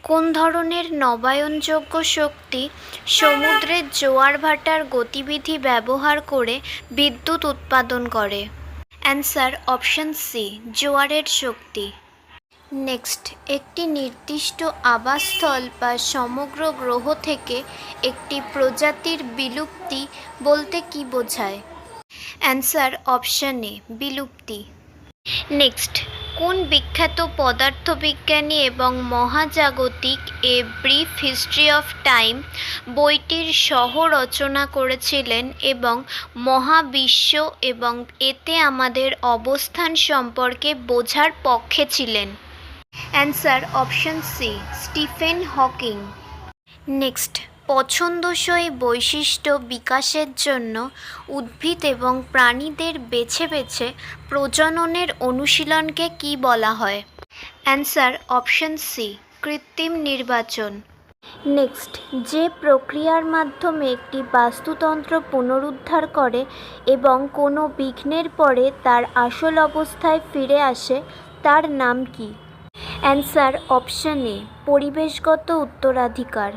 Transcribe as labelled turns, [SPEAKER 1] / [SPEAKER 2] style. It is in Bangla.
[SPEAKER 1] কোন ধরনের নবায়নযোগ্য শক্তি সমুদ্রের জোয়ার ভাটার গতিবিধি ব্যবহার করে বিদ্যুৎ উৎপাদন করে? অ্যান্সার অপশন সি, জোয়ারের শক্তি। নেক্সট, একটি নির্দিষ্ট আবাসস্থল বা সমগ্র গ্রহ থেকে একটি প্রজাতির বিলুপ্তি বলতে কী বোঝায়? অ্যান্সার অপশন এ, বিলুপ্তি। নেক্সট, কোন বিখ্যাত পদার্থবিজ্ঞানী এবং মহাজাগতিক a brief history of time বইটির সহ রচনা করেছিলেন এবং মহাবিশ্ব এবং এতে আমাদের অবস্থান সম্পর্কে বোঝার পক্ষে ছিলেন? Answer option C, Stephen Hawking. Next, পছন্দসই বৈশিষ্ট্য বিকাশের জন্য উদ্ভিদ এবং প্রাণীদের বেছে বেছে প্রজননের অনুশীলনকে কী বলা হয়? অ্যান্সার অপশন সি, কৃত্রিম নির্বাচন। নেক্সট, যে প্রক্রিয়ার মাধ্যমে একটি বাস্তুতন্ত্র পুনরুদ্ধার করে এবং কোনো বিঘ্নের পরে তার আসল অবস্থায় ফিরে আসে তার নাম কি? অ্যান্সার অপশন এ, পরিবেশগত উত্তরাধিকার।